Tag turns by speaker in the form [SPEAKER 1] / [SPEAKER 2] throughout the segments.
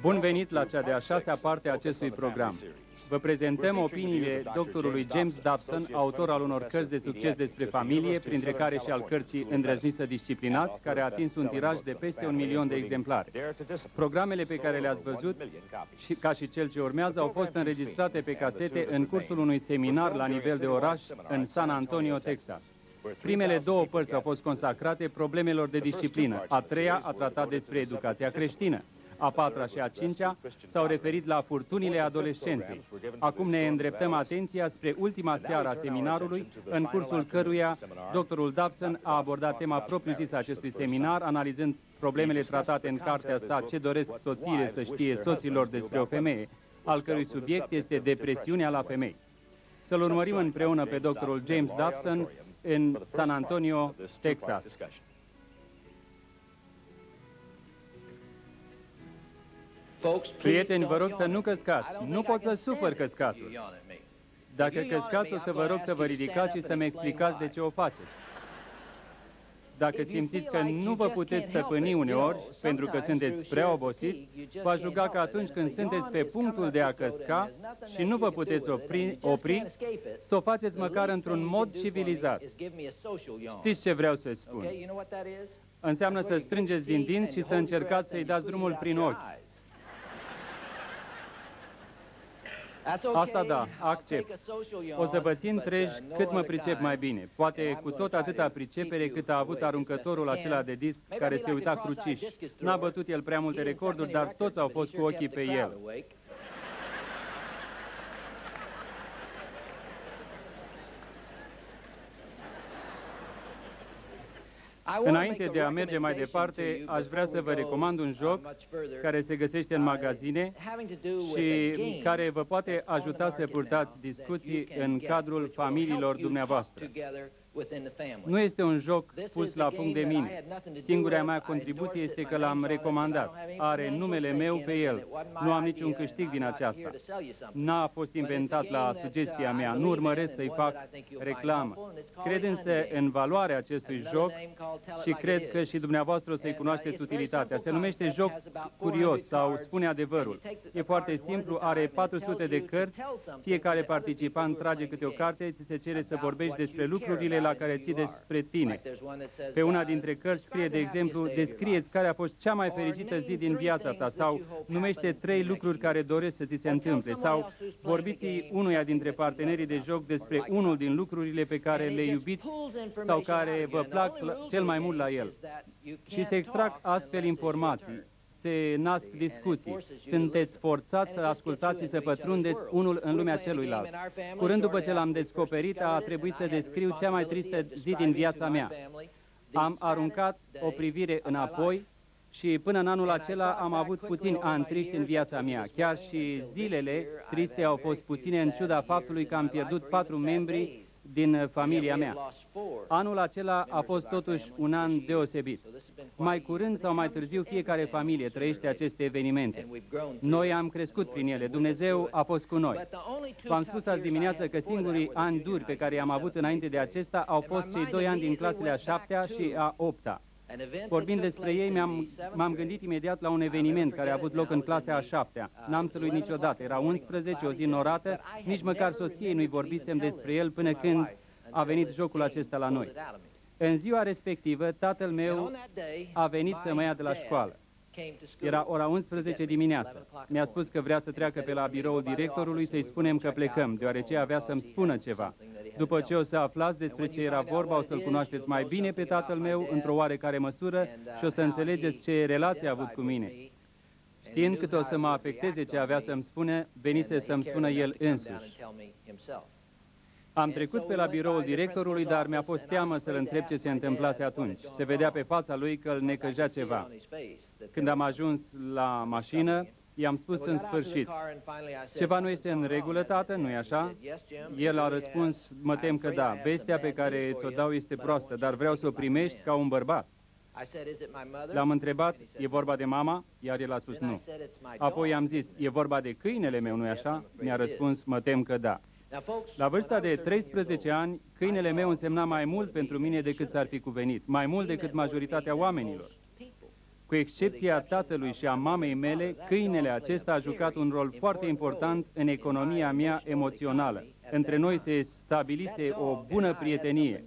[SPEAKER 1] Bun venit la cea de-a 6-a parte a acestui program. Vă prezentăm opiniile doctorului James Dobson, autor al unor cărți de succes despre familie, printre care și al cărții Îndrăzniți să disciplinați, care a atins un tiraj de peste 1 milion de exemplare. Programele pe care le-ați văzut, ca și cel ce urmează, au fost înregistrate pe casete în cursul unui seminar la nivel de oraș în San Antonio, Texas. Primele 2 părți au fost consacrate problemelor de disciplină, a 3-a a tratat despre educația creștină. A 4-a și a 5-a s-au referit la furtunile adolescenței. Acum ne îndreptăm atenția spre ultima seară a seminarului, în cursul căruia doctorul Dobson a abordat tema propriu-zisă a acestui seminar, analizând problemele tratate în cartea sa Ce doresc soțiile să știe soților despre o femeie, al cărui subiect este depresiunea la femei. Să-l urmărim împreună pe doctorul James Dobson în San Antonio, Texas. Prieteni, vă rog să nu căscați. Nu pot să sufăr căscatul. Dacă căscați, o să vă rog să vă ridicați și să-mi explicați de ce o faceți. Dacă simțiți că nu vă puteți stăpâni uneori, pentru că sunteți prea obosiți, v-aș ruga că atunci când sunteți pe punctul de a căsca și nu vă puteți opri, să o faceți măcar într-un mod civilizat. Știți ce vreau să spun? Înseamnă să strângeți din dinți și să încercați să-i dați drumul prin ochi. Asta da, accept. O să vă țin treji cât mă pricep mai bine. Poate cu tot atâta pricepere cât a avut aruncătorul acela de disc care se uita cruciș. N-a bătut el prea multe recorduri, dar toți au fost cu ochii pe el. Înainte de a merge mai departe, aș vrea să vă recomand un joc care se găsește în magazine și care vă poate ajuta să purtați discuții în cadrul familiilor dumneavoastră. Nu este un joc pus la punct de mine. Singura mea contribuție este că l-am recomandat. Are numele meu pe el. Nu am niciun câștig din aceasta. N-a fost inventat la sugestia mea. Nu urmăresc să-i fac reclamă. Cred însă în valoarea acestui joc și cred că și dumneavoastră o să-i cunoașteți utilitatea. Se numește Joc Curios sau Spune Adevărul. E foarte simplu, are 400 de cărți, fiecare participant trage câte o carte, ți se cere să vorbești despre lucrurile la care ții despre tine. Pe una dintre cărți scrie, de exemplu, descrieți care a fost cea mai fericită zi din viața ta, sau numește 3 lucruri care doresc să ți se întâmple, sau vorbiți unuia dintre partenerii de joc despre unul din lucrurile pe care le iubiți sau care vă plac cel mai mult la el. Și se extrag astfel informații. Se nasc discuții. Sunteți forțați să ascultați și să pătrundeți unul în lumea celuilalt. Curând după ce l-am descoperit, a trebuit să descriu cea mai tristă zi din viața mea. Am aruncat o privire înapoi și până în anul acela am avut puțini ani triști în viața mea. Chiar și zilele triste au fost puține în ciuda faptului că am pierdut 4 membri din familia mea. Anul acela a fost totuși un an deosebit. Mai curând sau mai târziu, fiecare familie trăiește aceste evenimente. Noi am crescut prin ele. Dumnezeu a fost cu noi. V-am spus azi dimineață că singurii ani duri pe care i-am avut înainte de acesta au fost cei 2 ani din clasele a 7-a și a 8-a. Vorbind despre ei, m-am gândit imediat la un eveniment care a avut loc în clasa a 7-a. N-am să-l uit niciodată. Era 11, o zi norată, nici măcar soției nu-i vorbisem despre el până când a venit jocul acesta la noi. În ziua respectivă, tatăl meu a venit să mă ia de la școală. Era ora 11 dimineața. Mi-a spus că vrea să treacă pe la biroul directorului să-i spunem că plecăm, deoarece avea să-mi spună ceva. După ce o să aflați despre ce era vorba, o să-l cunoașteți mai bine pe tatăl meu, într-o oarecare măsură, și o să înțelegeți ce relație a avut cu mine. Știind cât o să mă afecteze ce avea să-mi spune, venise să-mi spună el însuși. Am trecut pe la biroul directorului, dar mi-a fost teamă să-l întreb ce se întâmplase atunci. Se vedea pe fața lui că îl necăjea ceva. Când am ajuns la mașină, i-am spus în sfârșit: ceva nu este în regulă, tată, nu-i așa? El a răspuns: mă tem că da, vestea pe care ți-o dau este proastă, dar vreau să o primești ca un bărbat. L-am întrebat: e vorba de mama? Iar el a spus nu. Apoi i-am zis: e vorba de câinele meu, nu-i așa? Mi-a răspuns: mă tem că da. La vârsta de 13 ani, câinele meu însemna mai mult pentru mine decât s-ar fi cuvenit, mai mult decât majoritatea oamenilor. Cu excepția tatălui și a mamei mele, câinele acesta a jucat un rol foarte important în economia mea emoțională. Între noi se stabilise o bună prietenie.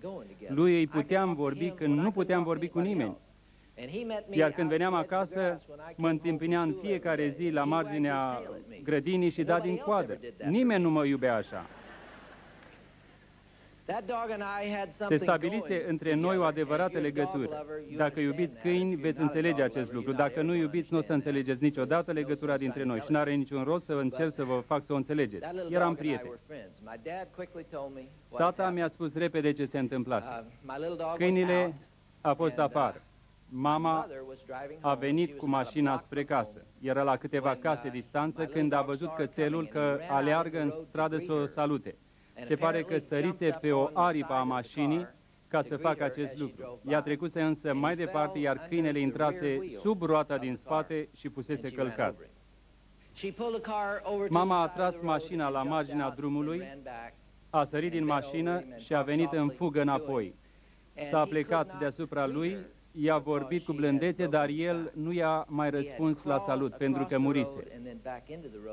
[SPEAKER 1] Lui îi puteam vorbi când nu puteam vorbi cu nimeni. Iar când veneam acasă, mă întâmpinea în fiecare zi la marginea grădinii și da din coadă. Nimeni nu mă iubea așa. Se stabilise între noi o adevărată legătură. Dacă iubiți câini, veți înțelege acest lucru. Dacă nu iubiți, nu o să înțelegeți niciodată legătura dintre noi și n-are niciun rost să încerc să vă fac să o înțelegeți. Eram prieteni. Tata mi-a spus repede ce se întâmplase. Câinile a fost afară. Mama a venit cu mașina spre casă. Era la câteva case distanță când a văzut cățelul că aleargă în stradă să o salute. Se pare că sărise pe o aripă a mașinii ca să facă acest lucru. Ea trecuse însă mai departe, iar câinele intrase sub roata din spate și fusese călcat. Mama a tras mașina la marginea drumului, a sărit din mașină și a venit în fugă înapoi. S-a plecat deasupra lui, i-a vorbit cu blândețe, dar el nu i-a mai răspuns la salut, pentru că murise.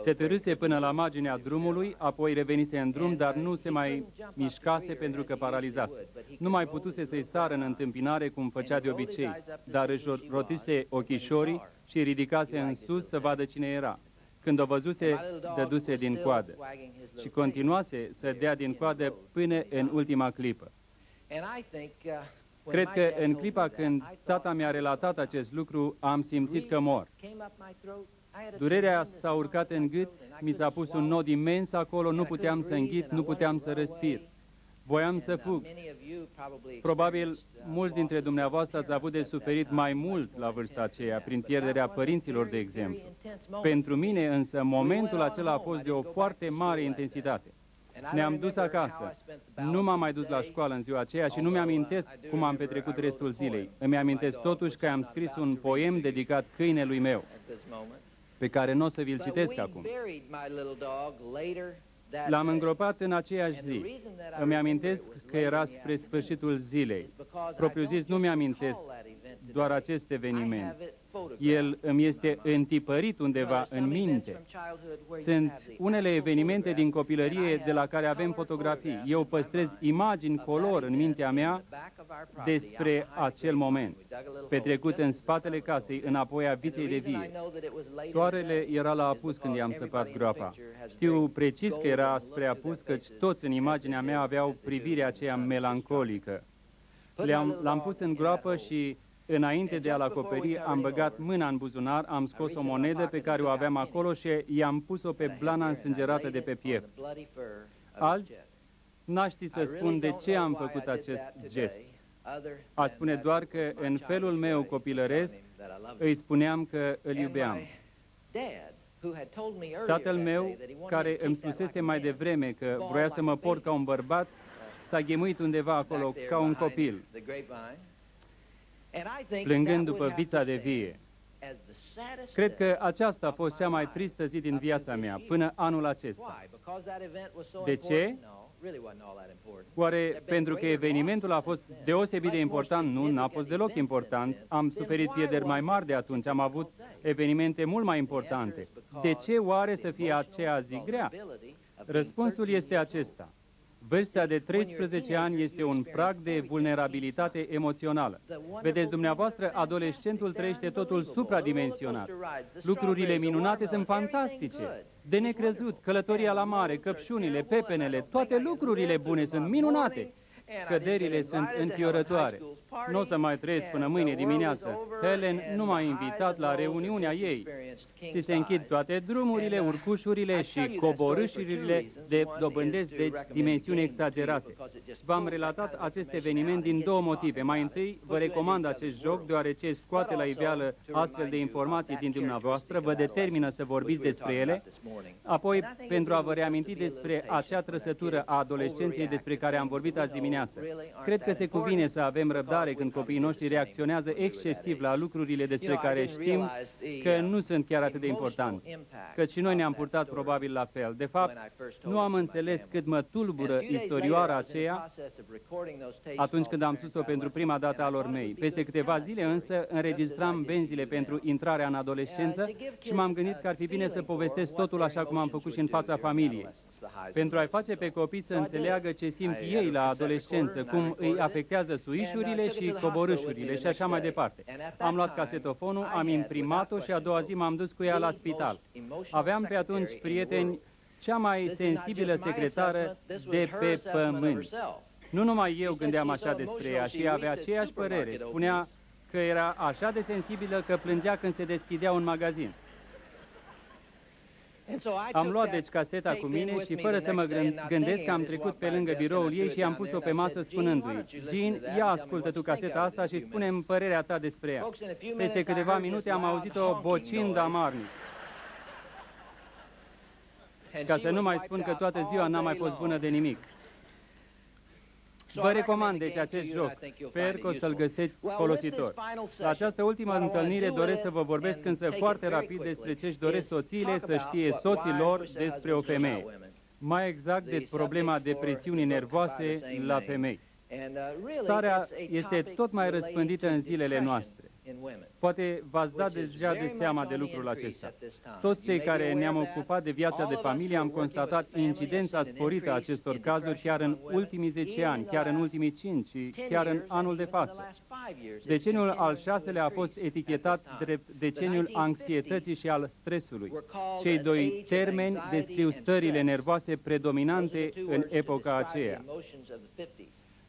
[SPEAKER 1] Se târâse până la marginea drumului, apoi revenise în drum, dar nu se mai mișcase pentru că paralizase. Nu mai putuse să-i sară în întâmpinare cum făcea de obicei, dar își rotise ochișorii și ridicase în sus să vadă cine era. Când o văzuse, dăduse din coadă și continuase să dea din coadă până în ultima clipă. Cred că în clipa când tata mi-a relatat acest lucru, am simțit că mor. Durerea s-a urcat în gât, mi s-a pus un nod imens acolo, nu puteam să înghit, nu puteam să respir. Voiam să fug. Probabil mulți dintre dumneavoastră ați avut de suferit mai mult la vârsta aceea, prin pierderea părinților, de exemplu. Pentru mine însă, momentul acela a fost de o foarte mare intensitate. Ne-am dus acasă. Nu m-am mai dus la școală în ziua aceea și nu mi-amintesc cum am petrecut restul zilei. Îmi amintesc totuși că am scris un poem dedicat câinelui meu, pe care nu o să vi-l citesc acum. L-am îngropat în aceeași zi. Îmi amintesc că era spre sfârșitul zilei. Propriu zis, nu mi-amintesc doar acest eveniment. El îmi este întipărit undeva în minte. Sunt unele evenimente din copilărie de la care avem fotografii. Eu păstrez imagini color în mintea mea despre acel moment, petrecut în spatele casei, înapoi a vicei de vie. Soarele era la apus când i-am săpat groapa. Știu precis că era spre apus, căci toți în imaginea mea aveau privirea aceea melancolică. L-am pus în groapă și înainte de a-l acoperi, am băgat mâna în buzunar, am scos o monedă pe care o aveam acolo și i-am pus-o pe blana însângerată de pe piept. Azi, n-aș ști să spun de ce am făcut acest gest. Aș spune doar că, în felul meu copilăresc, îi spuneam că îl iubeam. Tatăl meu, care îmi spusese mai devreme că vroia să mă port ca un bărbat, s-a ghemuit undeva acolo ca un copil, plângând după vița de vie. Cred că aceasta a fost cea mai tristă zi din viața mea, până anul acesta. De ce? Oare pentru că evenimentul a fost deosebit de important? Nu, n-a fost deloc important. Am suferit pierderi mai mari de atunci, am avut evenimente mult mai importante. De ce oare să fie aceea zi grea? Răspunsul este acesta. Vârsta de 13 ani este un prag de vulnerabilitate emoțională. Vedeți, dumneavoastră, adolescentul trăiește totul supradimensionat. Lucrurile minunate sunt fantastice, de necrezut, călătoria la mare, căpșunile, pepenele, toate lucrurile bune sunt minunate. Căderile sunt înfiorătoare. Nu o să mai trăiesc până mâine dimineață. Helen nu m-a invitat la reuniunea ei. Ți se închid toate drumurile, urcușurile și coborâșurile dobândesc deci dimensiuni exagerate. V-am relatat acest eveniment din două motive. Mai întâi, vă recomand acest joc, deoarece scoate la iveală astfel de informații din dumneavoastră, vă determină să vorbiți despre ele. Apoi, pentru a vă reaminti despre acea trăsătură a adolescenței despre care am vorbit azi dimineață. Cred că se cuvine să avem răbdare tare când copiii noștri reacționează excesiv la lucrurile despre care știm că nu sunt chiar atât de importante, căci și noi ne-am purtat probabil la fel. De fapt, nu am înțeles cât mă tulbură istorioara aceea atunci când am spus-o pentru prima dată alor mei. Peste câteva zile însă înregistram benzile pentru intrarea în adolescență și m-am gândit că ar fi bine să povestesc totul așa cum am făcut și în fața familiei, pentru a-i face pe copii să înțeleagă ce simt ei la adolescență, cum îi afectează suișurile și coborâșurile și așa mai departe. Am luat casetofonul, am imprimat-o și a doua zi m-am dus cu ea la spital. Aveam pe atunci, prieteni, cea mai sensibilă secretară de pe pământ. Nu numai eu gândeam așa despre ea, și ea avea aceeași părere. Spunea că era așa de sensibilă că plângea când se deschidea un magazin. Am luat deci caseta cu mine și fără să mă gândesc am trecut pe lângă biroul ei și am pus-o pe masă spunându-i: Jean, ia ascultă tu caseta asta și spune-mi părerea ta despre ea. Peste câteva minute am auzit-o bocind amarnic. Ca să nu mai spun că toată ziua n-a mai fost bună de nimic. Vă recomand deci acest joc. Sper că o să-l găsiți folositor. La această ultimă întâlnire doresc să vă vorbesc însă foarte rapid despre ce-și doresc soțiile să știe soții lor despre o femeie. Mai exact de problema depresiunii nervoase la femei. Starea este tot mai răspândită în zilele noastre. Poate v-ați dat deja de seama de lucrul acesta. Toți cei care ne-am ocupat de viața de familie am constatat incidența sporită a acestor cazuri chiar în ultimii 10 ani, chiar în ultimii 5 și chiar în anul de față. Deceniul al 6-lea a fost etichetat drept deceniul anxietății și al stresului. Cei doi termeni descriu stările nervoase predominante în epoca aceea.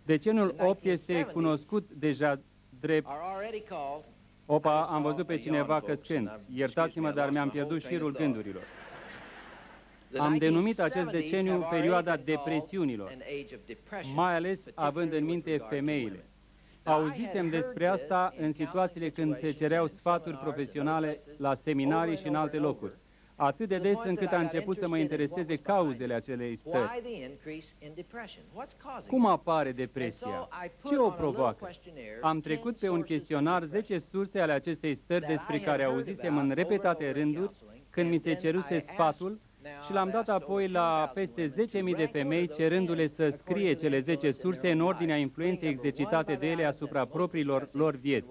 [SPEAKER 1] Deceniul 8 este cunoscut deja drept... Opa, am văzut pe cineva căscând. Iertați-mă, dar mi-am pierdut șirul gândurilor. Am denumit acest deceniu perioada depresiunilor, mai ales având în minte femeile. Auzisem despre asta în situațiile când se cereau sfaturi profesionale la seminarii și în alte locuri. Atât de des încât a început să mă intereseze cauzele acelei stări. Cum apare depresia? Ce o provoacă? Am trecut pe un chestionar 10 surse ale acestei stări despre care auzisem în repetate rânduri când mi se ceruse sfatul și l-am dat apoi la peste 10.000 de femei cerându-le să scrie cele 10 surse în ordinea influenței exercitate de ele asupra propriilor lor vieți,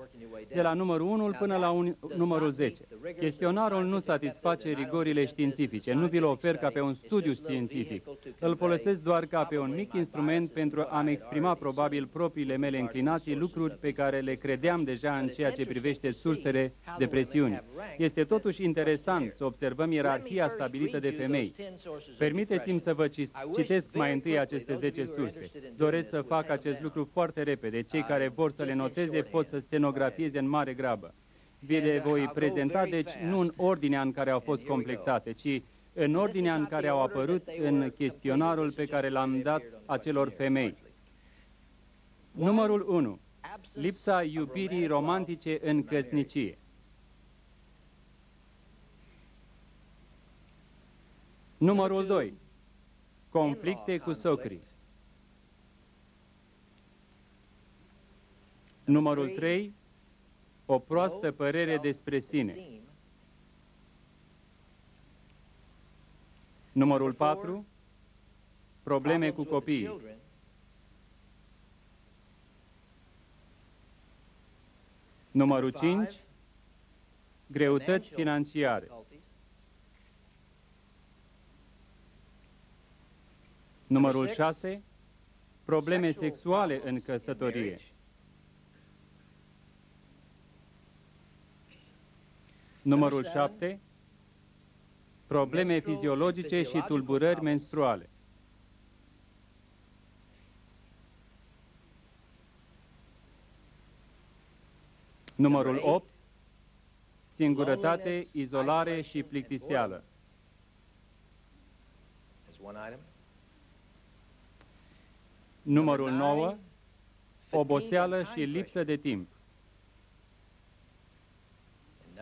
[SPEAKER 1] de la numărul 1 până la numărul 10. Chestionarul nu satisface rigorile științifice, nu vi-l ofer ca pe un studiu științific. Îl folosesc doar ca pe un mic instrument pentru a-mi exprima probabil propriile mele înclinații, lucruri pe care le credeam deja în ceea ce privește sursele depresiunii. Este totuși interesant să observăm ierarhia stabilită de femei. Permiteți-mi să vă citesc mai întâi aceste 10 surse. Doresc să fac acest lucru foarte repede. Cei care vor să le noteze pot să stenografieze în mare grabă. Vi le voi prezenta, deci, nu în ordinea în care au fost completate, ci în ordinea în care au apărut în chestionarul pe care l-am dat acelor femei. Numărul 1. Lipsa iubirii romantice în căsnicie. Numărul 2. Conflicte cu socrii. Numărul 3. O proastă părere despre sine. Numărul 4. Probleme cu copiii. Numărul 5. Greutăți financiare. Numărul 6. Probleme sexuale în căsătorie. Numărul 7. Probleme fiziologice și tulburări menstruale. Numărul 8. Singurătate, izolare și plictiseală. Numărul 9. Oboseală și lipsă de timp.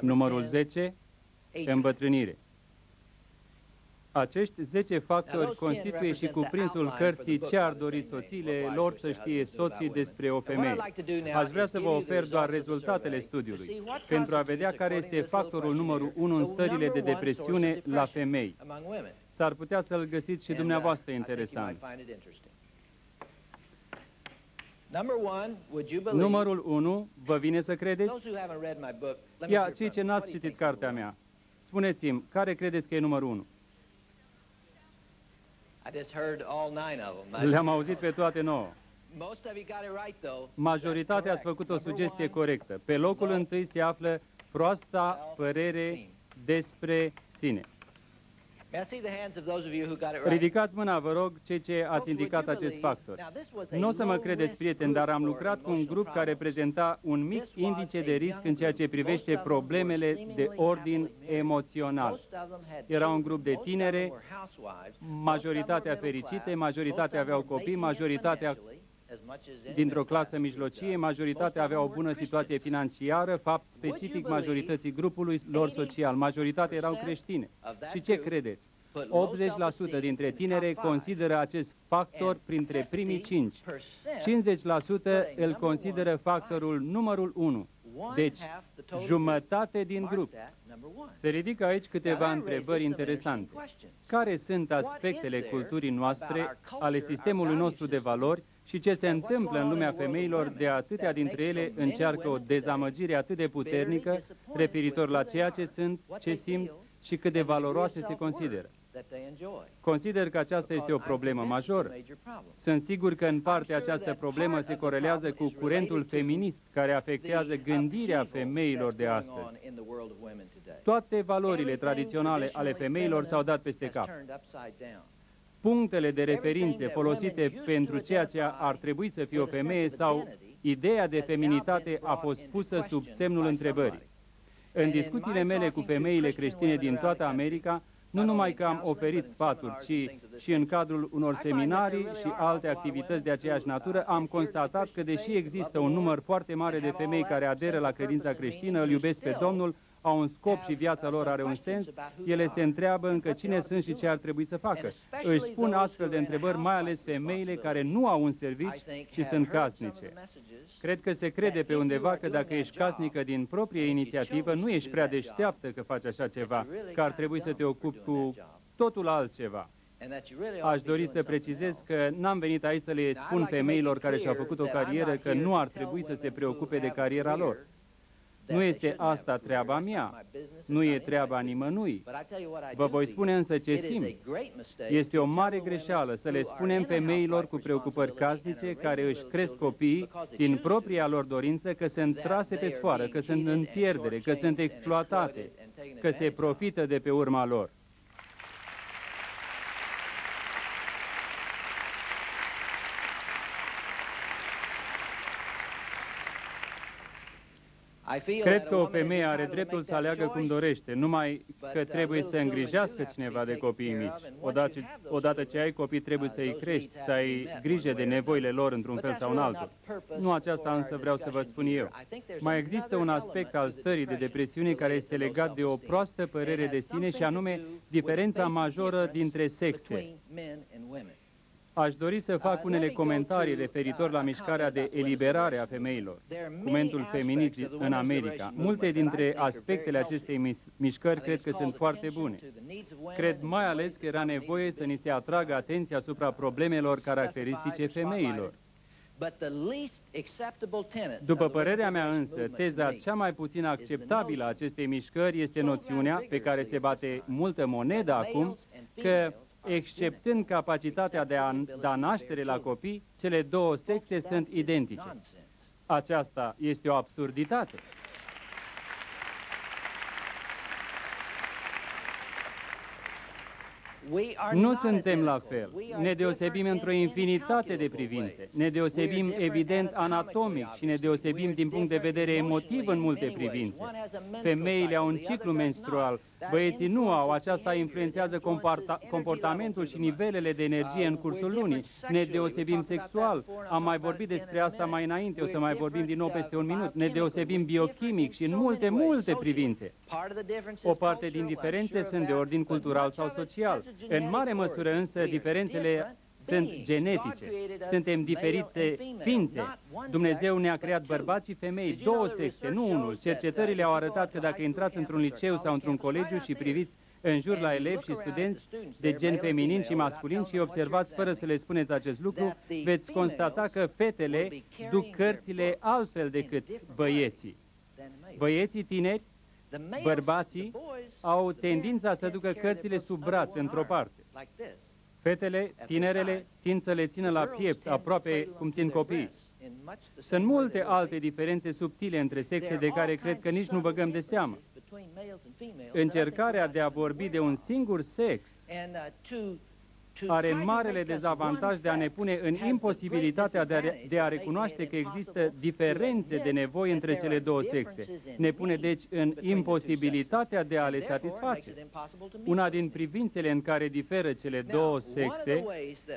[SPEAKER 1] Numărul 10. Îmbătrânire. Acești 10 factori constituie și cuprinsul cărții Ce ar dori soțiile lor să știe soții despre o femeie. Aș vrea să vă ofer doar rezultatele studiului, pentru a vedea care este factorul numărul 1 în stările de depresiune la femei. S-ar putea să-l găsiți și dumneavoastră interesant. Numărul 1, vă vine să credeți? Cei ce n-ați citit cartea mea, spuneți-mi, care credeți că e numărul 1? Le-am auzit pe toate 9. Majoritatea ați făcut o sugestie corectă. Pe locul întâi se află proasta părere despre sine. Ridicați mâna, vă rog, cei ce ați indicat acest factor. Nu o să mă credeți, prieteni, dar am lucrat cu un grup care prezenta un mic indice de risc în ceea ce privește problemele de ordin emoțional. Era un grup de tinere, majoritatea fericite, majoritatea aveau copii, majoritatea dintr-o clasă mijlocie, majoritatea avea o bună situație financiară, fapt specific majorității grupului lor social. Majoritatea erau creștine. Și ce credeți? 80% dintre tinere consideră acest factor printre primii 5. 50% îl consideră factorul numărul 1. Deci, jumătate din grup. Se ridică aici câteva întrebări interesante. Care sunt aspectele culturii noastre, ale sistemului nostru de valori și ce se întâmplă în lumea femeilor de atâtea dintre ele încearcă o dezamăgire atât de puternică referitor la ceea ce sunt, ce simt și cât de valoroase se consideră? Consider că aceasta este o problemă majoră. Sunt sigur că în parte această problemă se corelează cu curentul feminist care afectează gândirea femeilor de astăzi. Toate valorile tradiționale ale femeilor s-au dat peste cap. Punctele de referințe folosite pentru ceea ce ar trebui să fie o femeie sau ideea de feminitate a fost pusă sub semnul întrebării. În discuțiile mele cu femeile creștine din toată America, nu numai că am oferit sfaturi, ci și în cadrul unor seminarii și alte activități de aceeași natură, am constatat că, deși există un număr foarte mare de femei care aderă la credința creștină, îl iubesc pe Domnul, au un scop și viața lor are un sens, ele se întreabă încă cine sunt și ce ar trebui să facă. Își spun astfel de întrebări, mai ales femeile care nu au un serviciu și sunt casnice. Cred că se crede pe undeva că dacă ești casnică din proprie inițiativă, nu ești prea deșteaptă că faci așa ceva, că ar trebui să te ocupi cu totul altceva. Aș dori să precizez că n-am venit aici să le spun femeilor care și-au făcut o carieră că nu ar trebui să se preocupe de cariera lor. Nu este asta treaba mea, nu e treaba nimănui. Vă voi spune însă ce simt. Este o mare greșeală să le spunem femeilor cu preocupări casnice care își cresc copiii din propria lor dorință că sunt trase pe sfoară, că sunt în pierdere, că sunt exploatate, că se profită de pe urma lor. Cred că o femeie are dreptul să aleagă cum dorește, numai că trebuie să îngrijească cineva de copiii mici. Odată ce ai copii, trebuie să-i crești, să ai grijă de nevoile lor într-un fel sau în altul. Nu aceasta însă vreau să vă spun eu. Mai există un aspect al stării de depresiune care este legat de o proastă părere de sine și anume diferența majoră dintre sexe. Aș dori să fac unele comentarii referitor la mișcarea de eliberare a femeilor, curentul feminist în America. Multe dintre aspectele acestei mișcări cred că sunt foarte bune. Cred mai ales că era nevoie să ni se atragă atenția asupra problemelor caracteristice femeilor. După părerea mea însă, teza cea mai puțin acceptabilă a acestei mișcări este noțiunea, pe care se bate multă monedă acum, că exceptând capacitatea de a da naștere la copii, cele două sexe sunt identice. Aceasta este o absurditate. Nu suntem la fel. Ne deosebim într-o infinitate de privințe. Ne deosebim evident anatomic și ne deosebim din punct de vedere emotiv în multe privințe. Femeile au un ciclu menstrual, băieții nu au. Aceasta influențează comportamentul și nivelele de energie în cursul lunii. Ne deosebim sexual. Am mai vorbit despre asta mai înainte, o să mai vorbim din nou peste un minut. Ne deosebim biochimic și în multe privințe. O parte din diferențe sunt de ordin cultural sau social. În mare măsură însă, diferențele sunt genetice. Suntem diferite ființe. Dumnezeu ne-a creat bărbați și femei, două sexe, nu unul. Cercetările au arătat că dacă intrați într-un liceu sau într-un colegiu și priviți în jur la elevi și studenți de gen feminin și masculin și observați fără să le spuneți acest lucru, veți constata că fetele duc cărțile altfel decât băieții. Băieții tineri, bărbații, au tendința să ducă cărțile sub braț, într-o parte. Fetele, tinerele, tind să le țină la piept, aproape cum țin copiii. Sunt multe alte diferențe subtile între sexe de care cred că nici nu băgăm de seamă. Încercarea de a vorbi de un singur sex are marele dezavantaj de a ne pune în imposibilitatea de a recunoaște că există diferențe de nevoi între cele două sexe. Ne pune deci în imposibilitatea de a le satisface. Una din privințele în care diferă cele două sexe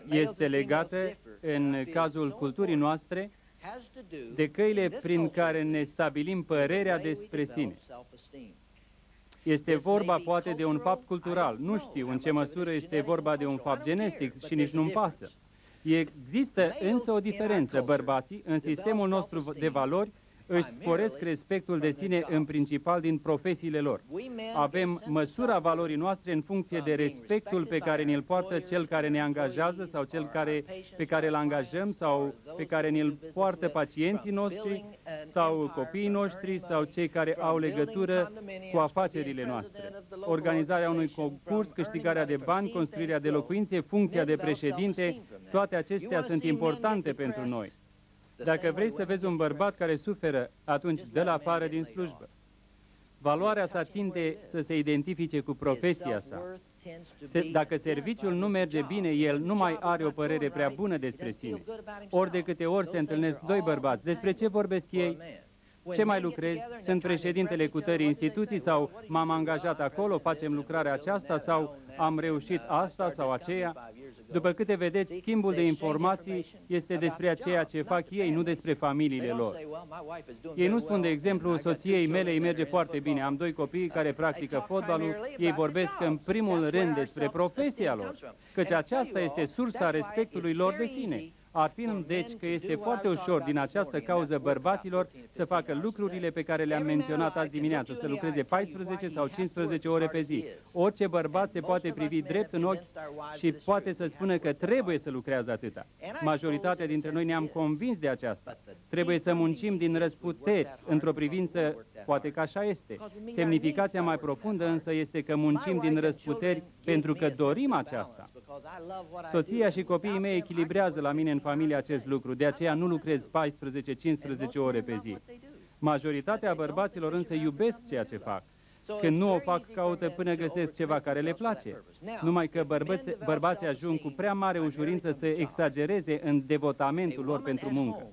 [SPEAKER 1] este legată, în cazul culturii noastre, de căile prin care ne stabilim părerea despre sine. Este vorba poate de un fapt cultural. Nu știu în ce măsură este vorba de un fapt genetic și nici nu-mi pasă. Există însă o diferență. Bărbații, în sistemul nostru de valori, își sporesc respectul de sine în principal din profesiile lor. Avem măsura valorii noastre în funcție de respectul pe care ne-l poartă cel care ne angajează sau cel pe care îl angajăm sau pe care ne-l poartă pacienții noștri sau copiii noștri sau cei care au legătură cu afacerile noastre. Organizarea unui concurs, câștigarea de bani, construirea de locuințe, funcția de președinte, toate acestea sunt importante pentru noi. Dacă vrei să vezi un bărbat care suferă, atunci dă-l afară din slujbă. Valoarea sa tinde să se identifice cu profesia sa. Dacă serviciul nu merge bine, el nu mai are o părere prea bună despre sine. Ori de câte ori se întâlnesc doi bărbați, despre ce vorbesc ei? Ce mai lucrezi? Sunt președintele cutării instituții sau m-am angajat acolo, facem lucrarea aceasta sau am reușit asta sau aceea? După câte vedeți, schimbul de informații este despre ceea ce fac ei, nu despre familiile lor. Ei nu spun, de exemplu, soției mele îi merge foarte bine, am doi copii care practică fotbalul, ei vorbesc în primul rând despre profesia lor, căci aceasta este sursa respectului lor de sine. Afirm, deci, că este foarte ușor din această cauză bărbaților să facă lucrurile pe care le-am menționat azi dimineață, să lucreze 14 sau 15 ore pe zi. Orice bărbat se poate privi drept în ochi și poate să spună că trebuie să lucrează atâta. Majoritatea dintre noi ne-am convins de aceasta. Trebuie să muncim din răsputeri. Într-o privință, poate că așa este. Semnificația mai profundă însă este că muncim din răsputeri pentru că dorim aceasta. Soția și copiii mei echilibrează la mine în familie acest lucru, de aceea nu lucrez 14-15 ore pe zi. Majoritatea bărbaților însă iubesc ceea ce fac. Când nu o fac, caută până găsesc ceva care le place. Numai că bărbații ajung cu prea mare ușurință să exagereze în devotamentul lor pentru muncă.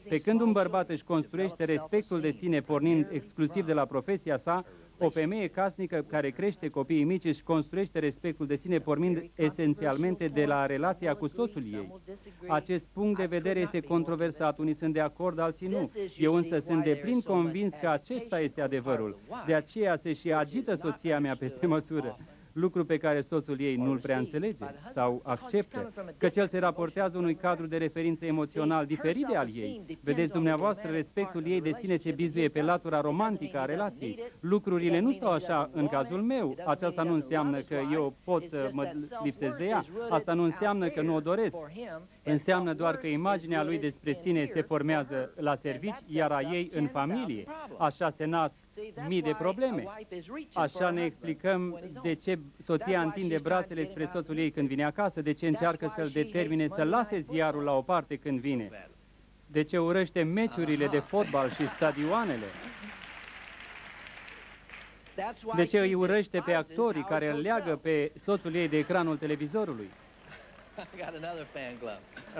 [SPEAKER 1] Pe când un bărbat își construiește respectul de sine pornind exclusiv de la profesia sa, o femeie casnică care crește copiii mici își construiește respectul de sine pornind esențialmente de la relația cu soțul ei. Acest punct de vedere este controversat, unii sunt de acord, alții nu. Eu însă sunt deplin convins că acesta este adevărul. De aceea se și agită soția mea peste măsură, lucru pe care soțul ei nu-l prea înțelege sau acceptă, căci el se raportează unui cadru de referință emoțional diferit de al ei. Vedeți, dumneavoastră, respectul ei de sine se bizuie pe latura romantică a relației. Lucrurile nu stau așa în cazul meu. Aceasta nu înseamnă că eu pot să mă lipsesc de ea. Asta nu înseamnă că nu o doresc. Înseamnă doar că imaginea lui despre sine se formează la servici, iar a ei în familie. Așa se nasc mii de probleme. Așa ne explicăm de ce soția întinde brațele spre soțul ei când vine acasă, de ce încearcă să-l determine să lase ziarul la o parte când vine, de ce urăște meciurile de fotbal și stadioanele, de ce îi urăște pe actorii care îl leagă pe soțul ei de ecranul televizorului.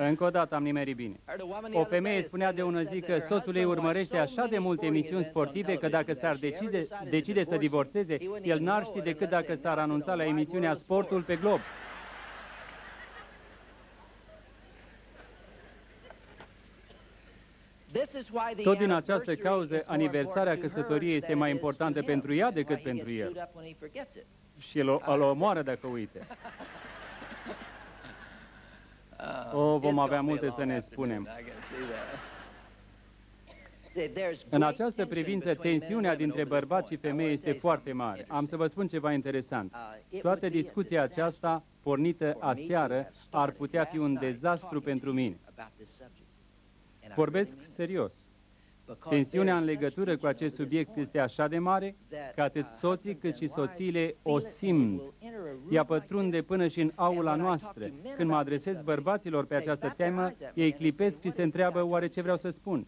[SPEAKER 1] Încă o dată am nimerit bine. O femeie spunea de ună zi că soțul ei urmărește așa de multe emisiuni sportive că dacă s-ar decide să divorțeze, el n-ar ști decât dacă s-ar anunța la emisiunea Sportul pe Glob. Tot din această cauză, aniversarea căsătoriei este mai importantă pentru ea decât pentru el. și îl omoară dacă uite. Vom avea multe să ne spunem. În această privință, tensiunea dintre bărbați și femei este foarte mare. Am să vă spun ceva interesant. Toată discuția aceasta, pornită aseară, ar putea fi un dezastru pentru mine. Vorbesc serios. Tensiunea în legătură cu acest subiect este așa de mare că atât soții cât și soțiile o simt. Ea pătrunde până și în aula noastră. Când mă adresez bărbaților pe această temă, ei clipesc și se întreabă oare ce vreau să spun.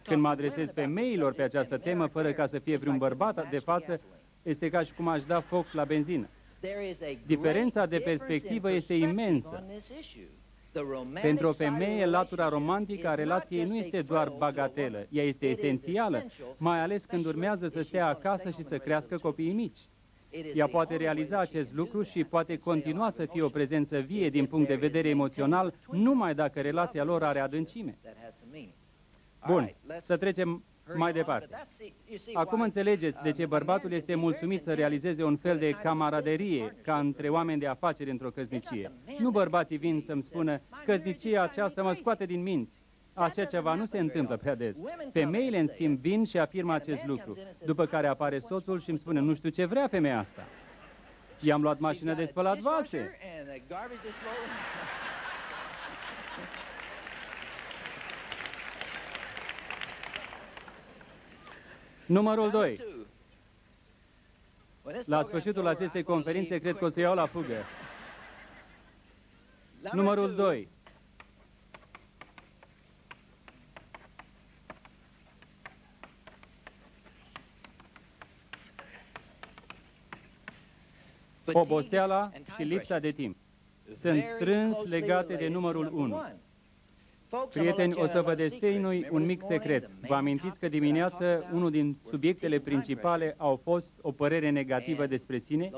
[SPEAKER 1] Când mă adresez femeilor pe această temă, fără ca să fie vreun bărbat de față, este ca și cum aș da foc la benzină. Diferența de perspectivă este imensă. Pentru o femeie, latura romantică a relației nu este doar bagatelă, ea este esențială, mai ales când urmează să stea acasă și să crească copiii mici. Ea poate realiza acest lucru și poate continua să fie o prezență vie din punct de vedere emoțional, numai dacă relația lor are adâncime. Bun, să trecem mai departe. Acum înțelegeți de ce bărbatul este mulțumit să realizeze un fel de camaraderie ca între oameni de afaceri într-o căsnicie. Nu bărbații vin să-mi spună, căsnicia aceasta mă scoate din minți. Așa ceva nu se întâmplă prea des. Femeile, în schimb, vin și afirmă acest lucru, după care apare soțul și îmi spune, nu știu ce vrea femeia asta. I-am luat mașină de spălat vase. Numărul 2. La sfârșitul acestei conferințe, cred că o să iau la fugă. Numărul 2. Oboseala și lipsa de timp sunt strâns legate de numărul 1. Prieteni, o să vă destăinui un mic secret. Vă amintiți că dimineață unul din subiectele principale au fost o părere negativă despre sine?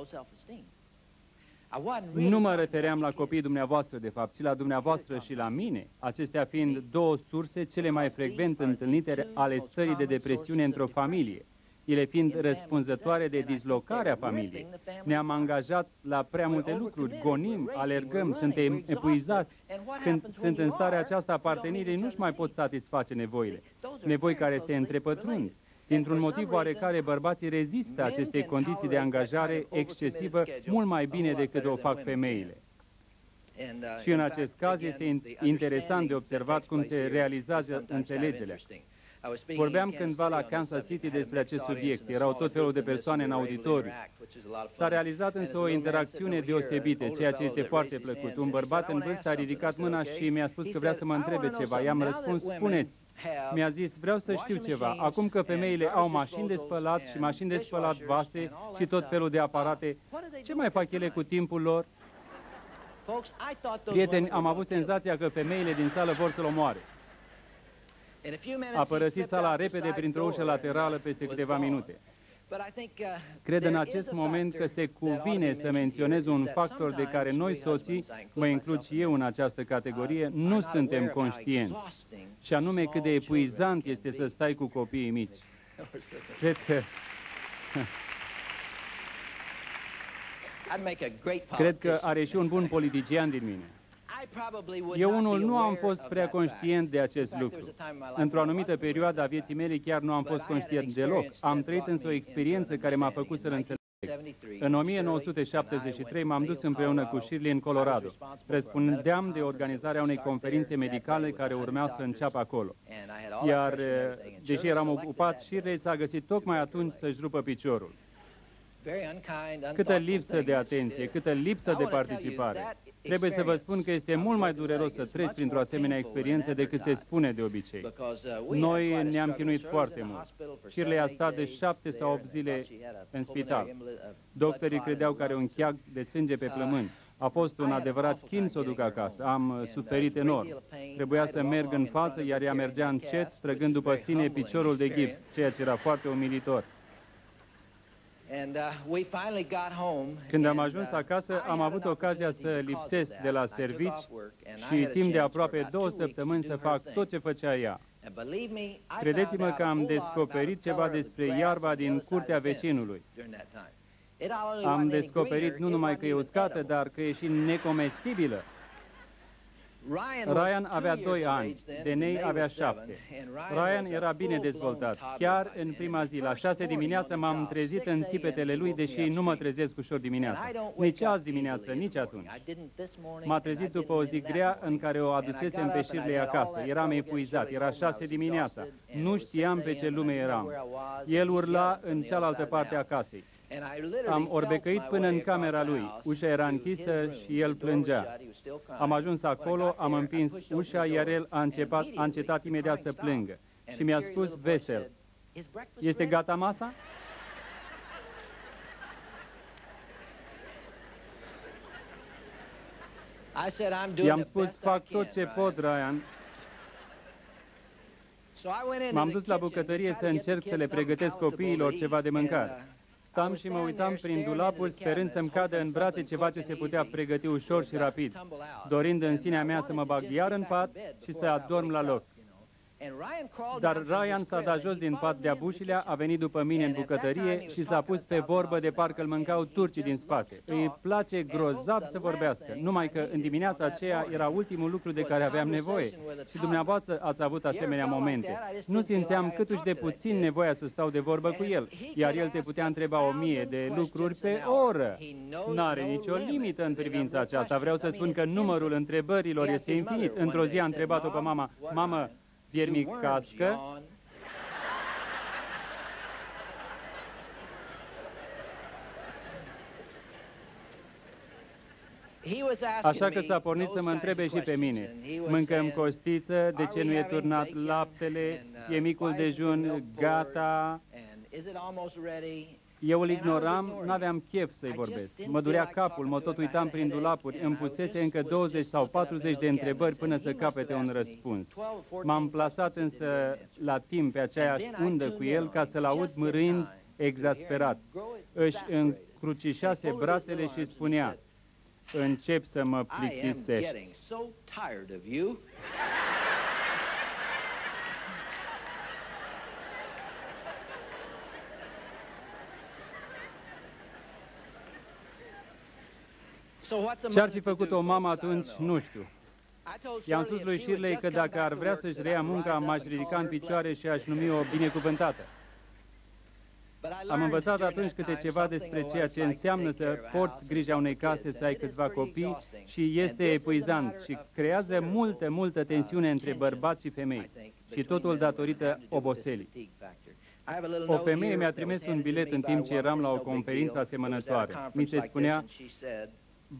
[SPEAKER 1] Nu mă refeream la copiii dumneavoastră, de fapt, ci la dumneavoastră și la mine, acestea fiind două surse cele mai frecvent întâlnite ale stării de depresiune într-o familie, ele fiind răspunzătoare de dislocarea familiei. Ne-am angajat la prea multe lucruri, gonim, alergăm, suntem epuizați. Când sunt în starea aceasta, apartenirii nu-și mai pot satisface nevoile, nevoi care se întrepătrund. Dintr-un motiv oarecare, bărbații rezistă acestei condiții de angajare excesivă mult mai bine decât o fac femeile. Și în acest caz este interesant de observat cum se realizează înțelegerea. Vorbeam cândva la Kansas City despre acest subiect. Erau tot felul de persoane în auditoriu. S-a realizat însă o interacțiune deosebită, ceea ce este foarte plăcut. Un bărbat în vârstă a ridicat mâna și mi-a spus că vrea să mă întrebe ceva. I-am răspuns, spuneți. Mi-a zis, vreau să știu ceva. Acum că femeile au mașini de spălat și mașini de spălat vase și tot felul de aparate, ce mai fac ele cu timpul lor? Prieteni, am avut senzația că femeile din sală vor să-l omoare. A părăsit sala repede printr-o ușă laterală peste câteva minute. Cred în acest moment că se cuvine să menționez un factor de care noi soții, mă includ și eu în această categorie, nu suntem conștienți, și anume cât de epuizant este să stai cu copiii mici. Cred că are și un bun politician din mine. Eu unul nu am fost prea conștient de acest lucru. Într-o anumită perioadă a vieții mele chiar nu am fost conștient deloc. Am trăit însă o experiență care m-a făcut să-l înțeleg. În 1973 m-am dus împreună cu Shirley în Colorado. Răspundeam de organizarea unei conferințe medicale care urmea să înceapă acolo. Iar, deși eram ocupat, Shirley s-a găsit tocmai atunci să-și rupă piciorul. Câtă lipsă de atenție, câtă lipsă de participare. Trebuie să vă spun că este mult mai dureros să treci printr-o asemenea experiență decât se spune de obicei. Noi ne-am chinuit foarte mult. Shirley a stat de 7 sau 8 zile în spital. Doctorii credeau că are un cheag de sânge pe plămâni. A fost un adevărat chin să o duc acasă. Am suferit enorm. Trebuia să merg în față, iar ea mergea încet, trăgând după sine piciorul de gips, ceea ce era foarte umilitor. Când am ajuns acasă, am avut ocazia să lipsesc de la servici și timp de aproape 2 săptămâni să fac tot ce făcea ea. Credeți-mă că am descoperit ceva despre iarba din curtea vecinului. Am descoperit nu numai că e uscată, dar că e și necomestibilă. Ryan avea 2 ani, Denei avea 7. Ryan era bine dezvoltat. Chiar în prima zi, la 6 dimineața, m-am trezit în țipetele lui, deși nu mă trezesc ușor dimineața. Nici azi dimineață, nici atunci. M-a trezit după o zi grea în care o adusesem pe Shirley acasă. Eram epuizat, era 6 dimineața. Nu știam pe ce lume eram. El urla în cealaltă parte a casei. Am orbecăit până în camera lui. Ușa era închisă și el plângea. Am ajuns acolo, am împins ușa, iar el a încetat imediat să plângă. Și mi-a spus vesel: "Este gata masa?" I-am spus: "Fac tot ce pot, Ryan." M-am dus la bucătărie să încerc să le pregătesc copiilor ceva de mâncare. Stam și mă uitam prin dulapuri, sperând să-mi cadă în brațe ceva ce se putea pregăti ușor și rapid, dorind în sinea mea să mă bag iar în pat și să adorm la loc. Dar Ryan s-a dat jos din pat de-a bușilea, a venit după mine în bucătărie și s-a pus pe vorbă de parcă îl mâncau turcii din spate. Îi place grozav să vorbească, numai că în dimineața aceea era ultimul lucru de care aveam nevoie. Și dumneavoastră ați avut asemenea momente. Nu simțeam câtuși de puțin nevoia să stau de vorbă cu el, iar el te putea întreba 1000 de lucruri pe oră. N-are nicio limită în privința aceasta. Vreau să spun că numărul întrebărilor este infinit. Într-o zi a întrebat-o pe mama: "Mamă, viermi cască?" Așa că s-a pornit să mă întrebe și pe mine: "Mâncăm costiță? De ce nu e turnat laptele? E micul dejun gata?" Eu îl ignoram, n-aveam chef să-i vorbesc. Mă durea capul, mă tot uitam prin dulapuri, îmi pusese încă 20 sau 40 de întrebări până să capete un răspuns. M-am plasat însă la timp pe aceeași undă cu el ca să-l aud mârâind exasperat. Își încrucișase brațele și spunea: "Încep să mă plictisești." Ce-ar fi făcut o mamă atunci, nu știu. I-am spus lui Shirley că dacă ar vrea să-și reia munca, m-aș ridica în picioare și aș numi-o binecuvântată. Am învățat atunci câte ceva despre ceea ce înseamnă să porți grija unei case, să ai câțiva copii, și este epuizant și creează multă tensiune între bărbați și femei, și totul datorită oboselii. O femeie mi-a trimis un bilet în timp ce eram la o conferință asemănătoare. Mi se spunea: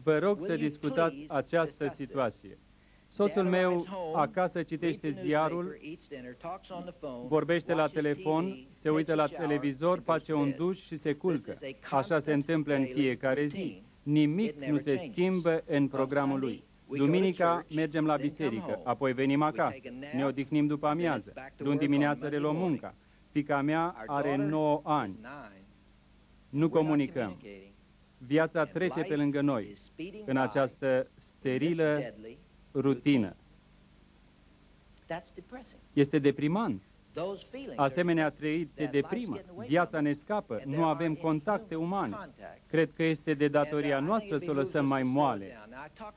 [SPEAKER 1] "Vă rog să discutați această situație. Soțul meu acasă citește ziarul, vorbește la telefon, se uită la televizor, face un duș și se culcă. Așa se întâmplă în fiecare zi. Nimic nu se schimbă în programul lui. Duminica mergem la biserică, apoi venim acasă, ne odihnim după amiază, luni dimineață reluăm munca. Fiica mea are 9 ani. Nu comunicăm. Viața trece pe lângă noi în această sterilă rutină. Este deprimant. Asemenea trăiri te deprimă. Viața ne scapă. Nu avem contacte umane. Cred că este de datoria noastră să o lăsăm mai moale.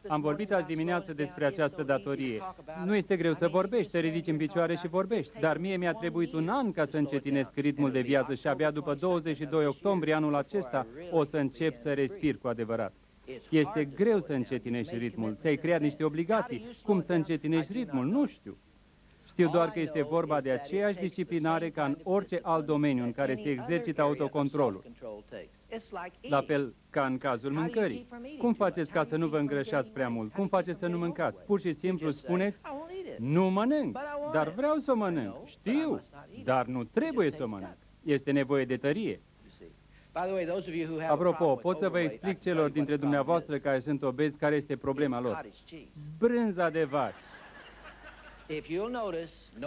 [SPEAKER 1] Am vorbit azi dimineață despre această datorie. Nu este greu să vorbești, te ridici în picioare și vorbești, dar mie mi-a trebuit un an ca să încetinesc ritmul de viață și abia după 22 octombrie anul acesta o să încep să respir cu adevărat. Este greu să încetinești ritmul. Ți-ai creat niște obligații. Cum să încetinești ritmul? Nu știu. Știu doar că este vorba de aceeași disciplinare ca în orice alt domeniu în care se exercită autocontrolul. La fel ca în cazul mâncării. Cum faceți ca să nu vă îngrășați prea mult? Cum faceți să nu mâncați? Pur și simplu spuneți: "Nu mănânc, dar vreau să o mănânc." Știu, dar nu trebuie să o mănânc. Este nevoie de tărie. Apropo, pot să vă explic celor dintre dumneavoastră care sunt obezi care este problema lor. Brânza de vaci.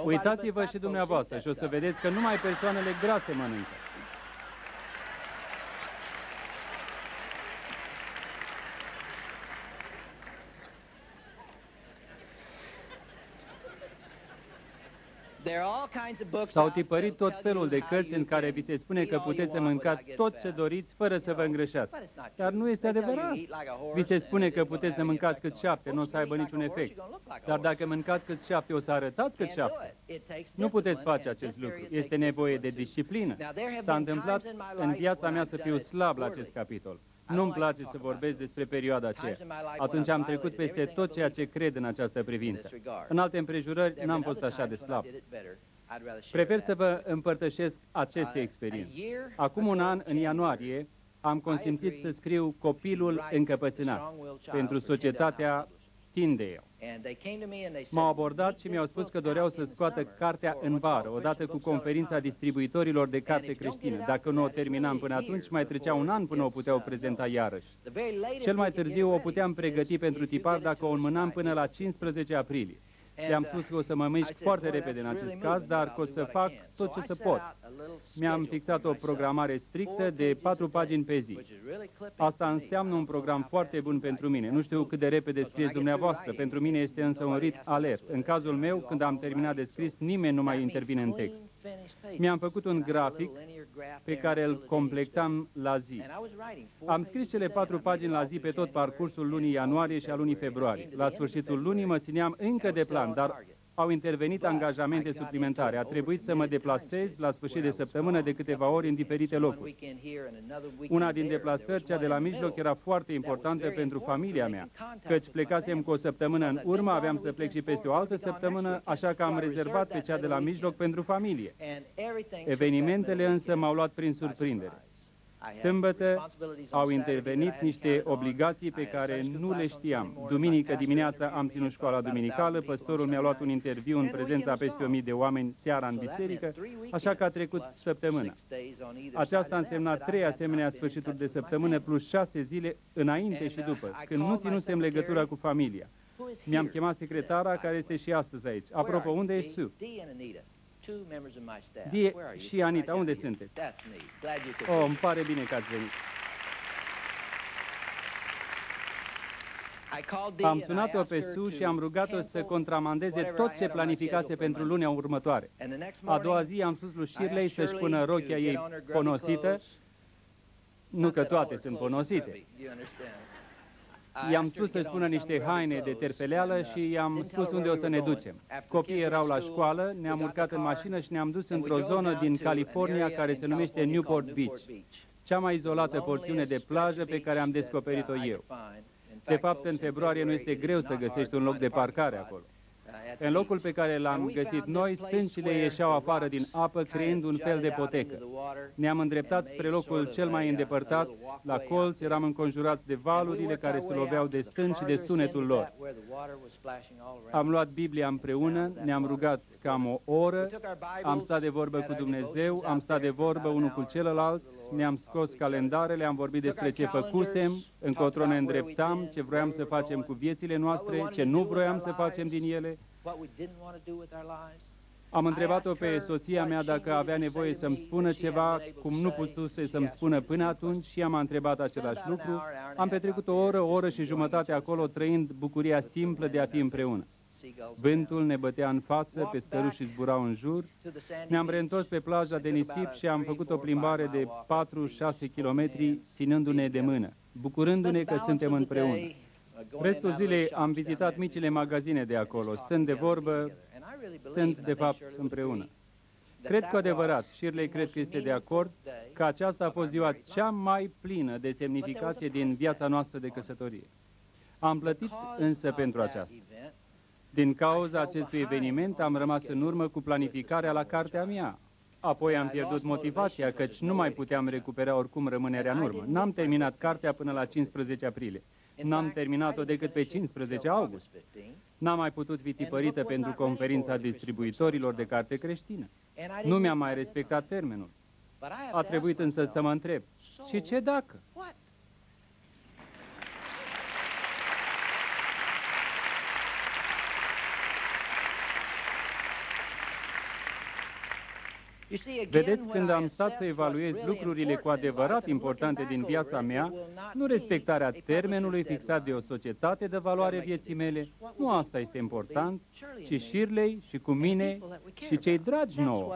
[SPEAKER 1] Uitați-vă și dumneavoastră și o să vedeți că numai persoanele grase mănâncă. S-au tipărit tot felul de cărți în care vi se spune că puteți să mâncați tot ce doriți fără să vă îngrășați. Dar nu este adevărat. Vi se spune că puteți să mâncați cât șapte, nu o să aibă niciun efect. Dar dacă mâncați cât șapte, o să arătați cât șapte. Nu puteți face acest lucru. Este nevoie de disciplină. S-a întâmplat în viața mea să fiu slab la acest capitol. Nu-mi place să vorbesc despre perioada aceea. Atunci am trecut peste tot ceea ce cred în această privință. În alte împrejurări n-am fost așa de slab. Prefer să vă împărtășesc aceste experiențe. Acum un an, în ianuarie, am consimțit să scriu Copilul încăpățânat pentru societatea Tyndale. M-au abordat și mi-au spus că doreau să scoată cartea în vară, odată cu conferința distribuitorilor de carte creștină. Dacă nu o terminam până atunci, mai trecea un an până o puteau prezenta iarăși. Cel mai târziu o puteam pregăti pentru tipar dacă o înmânam până la 15 aprilie. Le-am spus că o să mă mișc foarte repede în acest caz, dar că o să fac tot ce să pot. Mi-am fixat o programare strictă de 4 pagini pe zi. Asta înseamnă un program foarte bun pentru mine. Nu știu cât de repede scrieți dumneavoastră, pentru mine este însă un ritm alert. În cazul meu, când am terminat de scris, nimeni nu mai intervine în text. Mi-am făcut un grafic pe care îl completam la zi. Am scris cele 4 pagini la zi pe tot parcursul lunii ianuarie și a lunii februarie. La sfârșitul lunii mă țineam încă de plan, dar au intervenit angajamente suplimentare. A trebuit să mă deplasez la sfârșit de săptămână de câteva ori în diferite locuri. Una din deplasări, cea de la mijloc, era foarte importantă pentru familia mea, căci plecasem cu o săptămână în urmă, aveam să plec și peste o altă săptămână, așa că am rezervat pe cea de la mijloc pentru familie. Evenimentele însă m-au luat prin surprindere. Sâmbătă au intervenit niște obligații pe care nu le știam. Duminică dimineața am ținut școala duminicală, păstorul mi-a luat un interviu în prezența peste 1000 de oameni seara în biserică, așa că a trecut săptămâna. Aceasta a însemnat 3 asemenea sfârșituri de săptămână plus 6 zile înainte și după, când nu ținusem legătura cu familia. Mi-am chemat secretara, care este și astăzi aici. Apropo, unde e Sue? Die și Anita, unde sunteți? Oh, îmi pare bine că ați venit. Am sunat-o pe Sue și am rugat-o să contramandeze tot ce planificase pentru lunea următoare. A doua zi am spus lui Shirley să-și pună rochia ei ponosită, nu că toate sunt ponosite. I-am spus să-și spună niște haine de terfeleală și i-am spus unde o să ne ducem. Copiii erau la școală, ne-am urcat în mașină și ne-am dus într-o zonă din California care se numește Newport Beach, cea mai izolată porțiune de plajă pe care am descoperit-o eu. De fapt, în februarie nu este greu să găsești un loc de parcare acolo. În locul pe care l-am găsit noi, stâncile ieșeau afară din apă, creând un fel de potecă. Ne-am îndreptat spre locul cel mai îndepărtat, la colț, eram înconjurați de valurile care se loveau de stânci și de sunetul lor. Am luat Biblia împreună, ne-am rugat cam o oră, am stat de vorbă cu Dumnezeu, am stat de vorbă unul cu celălalt, ne-am scos calendarele, am vorbit despre ce făcusem, încotro ne îndreptam, ce vroiam să facem cu viețile noastre, ce nu vroiam să facem din ele. Am întrebat-o pe soția mea dacă avea nevoie să-mi spună ceva, cum nu putuse să-mi spună până atunci, și ea m-a întrebat același lucru. Am petrecut o oră și jumătate acolo, trăind bucuria simplă de a fi împreună. Vântul ne bătea în față, pescărușii zburau în jur. Ne-am reîntors pe plaja de nisip și am făcut o plimbare de 4-6 kilometri, ținându-ne de mână, bucurându-ne că suntem împreună. Restul zilei am vizitat micile magazine de acolo, stând de vorbă, stând de fapt împreună. Cred cu adevărat, Shirley cred că este de acord, că aceasta a fost ziua cea mai plină de semnificație din viața noastră de căsătorie. Am plătit însă pentru aceasta. Din cauza acestui eveniment am rămas în urmă cu planificarea la cartea mea. Apoi am pierdut motivația, căci nu mai puteam recupera oricum rămânerea în urmă. N-am terminat cartea până la 15 aprilie. N-am terminat-o decât pe 15 august. N-am mai putut fi tipărită pentru conferința distribuitorilor de carte creștină. Nu mi-am mai respectat termenul. A trebuit însă să mă întreb, și ce dacă? Vedeți, când am stat să evaluez lucrurile cu adevărat importante din viața mea, nu respectarea termenului fixat de o societate de valoare vieții mele, nu asta este important, ci Shirley și cu mine și cei dragi nouă.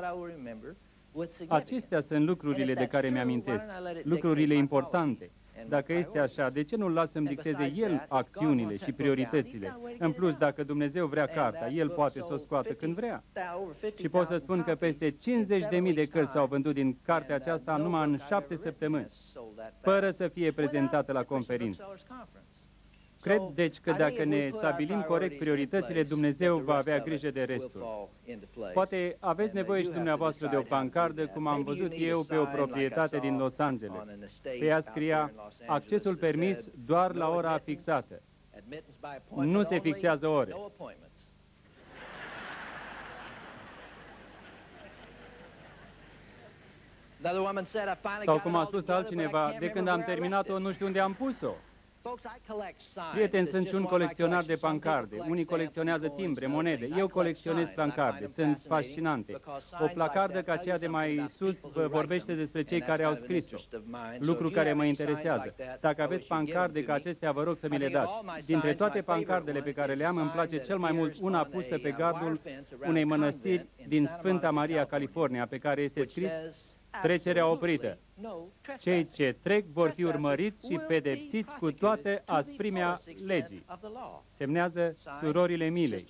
[SPEAKER 1] Acestea sunt lucrurile de care mi-amintesc, lucrurile importante. Dacă este așa, de ce nu-l las să-mi dicteze El acțiunile și prioritățile? În plus, dacă Dumnezeu vrea cartea, El poate să o scoată când vrea. Și pot să spun că peste 50.000 de cărți s-au vândut din cartea aceasta numai în 7 săptămâni, fără să fie prezentată la conferință. Cred, deci, că dacă ne stabilim corect prioritățile, Dumnezeu va avea grijă de restul. Poate aveți nevoie și dumneavoastră de o pancardă, cum am văzut eu pe o proprietate din Los Angeles. Pe ea scria, accesul permis doar la ora fixată. Nu se fixează ore. Sau cum a spus altcineva, de când am terminat-o, nu știu unde am pus-o. Prieteni, sunt și un colecționar de pancarde. Unii colecționează timbre, monede. Eu colecționez pancarde. Sunt fascinante. O placardă ca aceea de mai sus vă vorbește despre cei care au scris-o. Lucru care mă interesează. Dacă aveți pancarde ca acestea, vă rog să mi le dați. Dintre toate pancardele pe care le am, îmi place cel mai mult una pusă pe gardul unei mănăstiri din Sfânta Maria, California, pe care este scris trecerea oprită. Cei ce trec vor fi urmăriți și pedepsiți cu toată asprimea legii. Semnează surorile milei.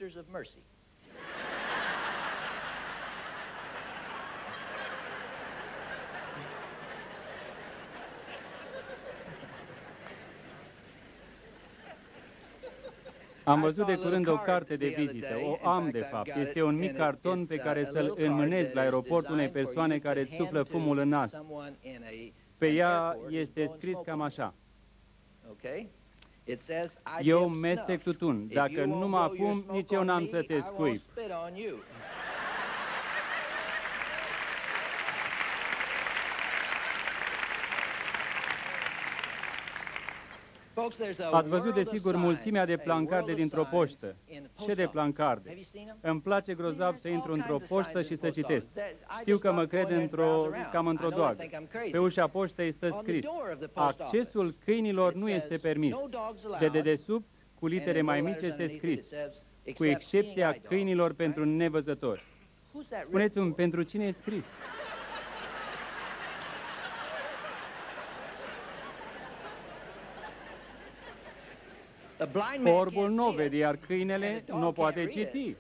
[SPEAKER 1] Am văzut de curând o carte de vizită, o am de fapt. Este un mic carton pe care să-l înmânezi la aeroport unei persoane care îți suflă fumul în nas. Pe ea este scris cam așa. Eu mestec tutun. Dacă nu mă apum, nici eu n-am să te scuip. Ați văzut, desigur, mulțimea de plancarde dintr-o poștă. Ce de plancarde? Îmi place grozav să intru într-o poștă și să citesc. Știu că mă cred cam într-o doagă. Pe ușa poștei stă scris, accesul câinilor nu este permis. De dedesubt, cu litere mai mici, este scris, cu excepția câinilor pentru nevăzători. Spuneți-mi, pentru cine e scris? Orbul nu vede, iar câinele nu poate citi.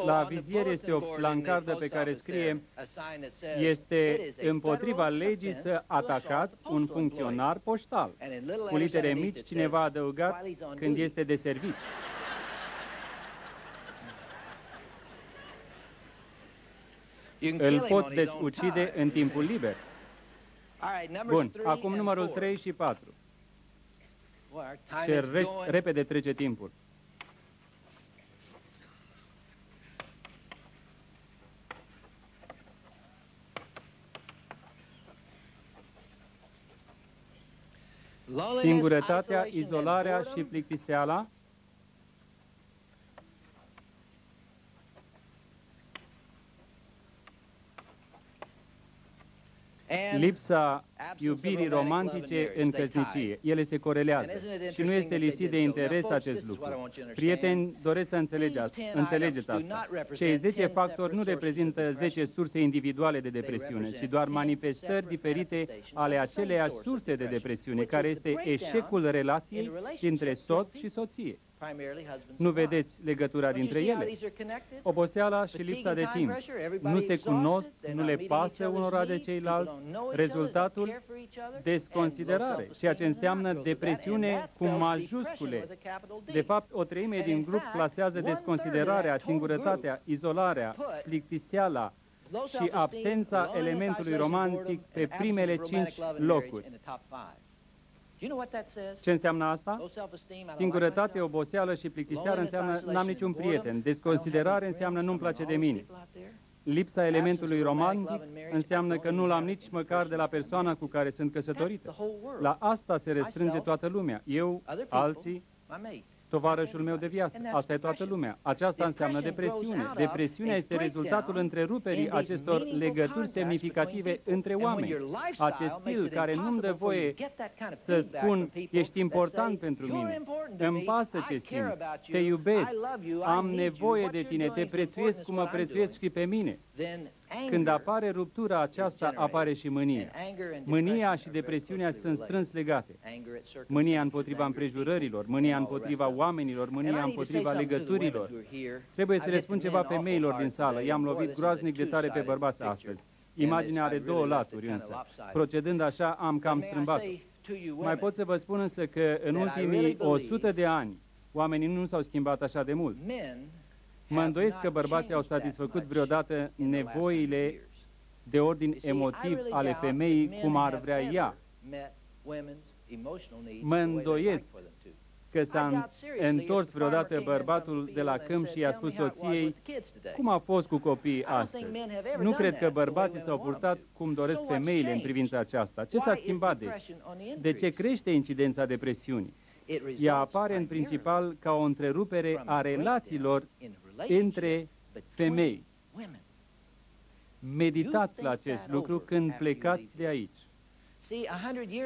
[SPEAKER 1] La vizier este o plancardă pe care scrie, este împotriva legii să atacați un funcționar poștal. Cu litere mici, cineva a adăugat, când este de serviciu. Îl poți deci ucide în timpul liber. Bun, acum numărul 3 și 4. Ce repede trece timpul. Singurătatea, izolarea și plictiseala. Lipsa iubirii romantice în căsnicie. Ele se corelează și nu este lipsit de interes acest lucru. Prieteni, doresc să înțelegeți asta. Cei 10 factori nu reprezintă 10 surse individuale de depresiune, ci doar manifestări diferite ale aceleiași surse de depresiune, care este eșecul relației dintre soț și soție. Nu vedeți legătura dintre ele? Oboseala și lipsa de timp. Nu se cunosc, nu le pasă unora de ceilalți. Rezultatul? Desconsiderare, ceea ce înseamnă depresiune cu majuscule. De fapt, o treime din grup clasează desconsiderarea, singurătatea, izolarea, plictiseala și absența elementului romantic pe primele 5 locuri. Ce înseamnă asta? Singurătate, oboseală și plictiseală înseamnă n-am niciun prieten. Desconsiderare înseamnă nu-mi place de mine. Lipsa elementului romantic înseamnă că nu l-am nici măcar de la persoana cu care sunt căsătorită. La asta se restrânge toată lumea. Eu, alții, tovarășul meu de viață. Asta e toată lumea. Aceasta înseamnă depresiune. Depresiunea este rezultatul întreruperii acestor legături semnificative între oameni. Acest stil care nu-mi dă voie să spun, ești important pentru mine, îmi pasă ce simți, te iubesc, am nevoie de tine, te prețuiesc cum mă prețuiesc și pe mine. Când apare ruptura aceasta, apare și mânia. Mânia și depresiunea sunt strâns legate. Mânia împotriva împrejurărilor, mânia împotriva oamenilor, mânia împotriva legăturilor. Trebuie să le spun ceva femeilor din sală. I-am lovit groaznic de tare pe bărbați astăzi. Imaginea are două laturi însă. Procedând așa, am cam strâmbat-o. Mai pot să vă spun însă că în ultimii 100 de ani, oamenii nu s-au schimbat așa de mult. Mă îndoiesc că bărbații au satisfăcut vreodată nevoile de ordin emotiv ale femeii cum ar vrea ea. Mă îndoiesc că s-a întors vreodată bărbatul de la câmp și i-a spus soției, cum a fost cu copiii astăzi? Nu cred că bărbații s-au purtat cum doresc femeile în privința aceasta. Ce s-a schimbat deci? De ce crește incidența depresiunii? Ea apare în principal ca o întrerupere a relațiilor între femei. Meditați la acest lucru când plecați de aici.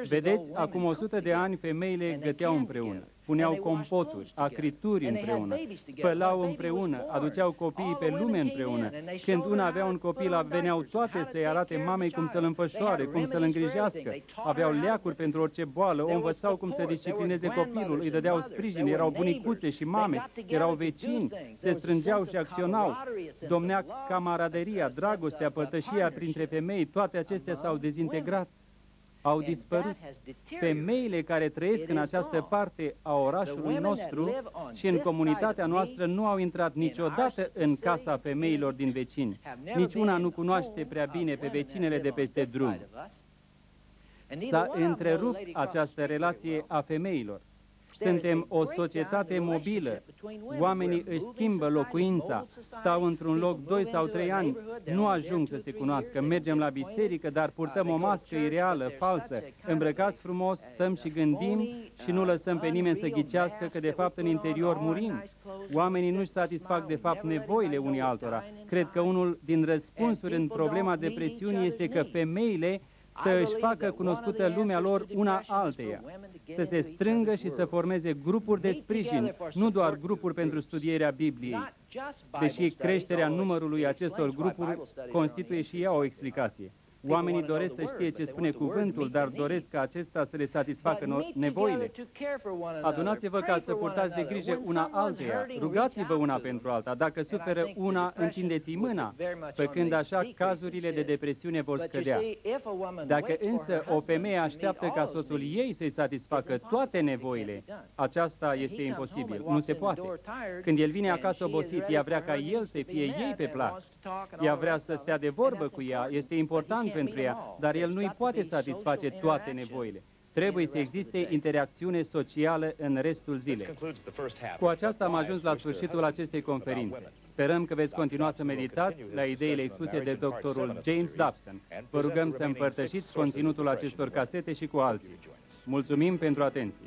[SPEAKER 1] Vedeți, acum 100 de ani femeile găteau împreună, puneau compoturi, acrituri împreună, spălau împreună, aduceau copiii pe lume împreună. Când una avea un copil, veneau toate să-i arate mamei cum să-l înfășoare, cum să-l îngrijească. Aveau leacuri pentru orice boală, o învățau cum să disciplineze copilul, îi dădeau sprijin, erau bunicuțe și mame, erau vecini, se strângeau și acționau. Domnea camaraderia, dragostea, părtășia printre femei, toate acestea s-au dezintegrat. Au dispărut. Femeile care trăiesc în această parte a orașului nostru și în comunitatea noastră nu au intrat niciodată în casa femeilor din vecini. Nici una nu cunoaște prea bine pe vecinele de peste drum. S-a întrerupt această relație a femeilor. Suntem o societate mobilă. Oamenii își schimbă locuința, stau într-un loc 2 sau 3 ani, nu ajung să se cunoască. Mergem la biserică, dar purtăm o mască ireală, falsă. Îmbrăcați frumos, stăm și gândim și nu lăsăm pe nimeni să ghicească că de fapt în interior murim. Oamenii nu-și satisfac de fapt nevoile unii altora. Cred că unul din răspunsuri în problema depresiunii este că femeile să își facă cunoscută lumea lor una alteia, să se strângă și să formeze grupuri de sprijin, nu doar grupuri pentru studierea Bibliei, deși creșterea numărului acestor grupuri constituie și ea o explicație. Oamenii doresc să știe ce spune cuvântul, dar doresc ca acesta să le satisfacă nevoile. Adunați-vă ca să purtați de grijă una alteia, rugați-vă una pentru alta, dacă suferă una, întindeți-i mâna, făcând așa, cazurile de depresiune vor scădea. Dacă însă o femeie așteaptă ca soțul ei să-i satisfacă toate nevoile, aceasta este imposibil, nu se poate. Când el vine acasă obosit, ea vrea ca el să fie ei pe plac. Ea vrea să stea de vorbă cu ea, este important pentru ea, dar el nu-i poate satisface toate nevoile. Trebuie să existe interacțiune socială în restul zilei. Cu aceasta am ajuns la sfârșitul acestei conferințe. Sperăm că veți continua să meditați la ideile expuse de doctorul James Dobson. Vă rugăm să împărtășiți conținutul acestor casete și cu alții. Mulțumim pentru atenție!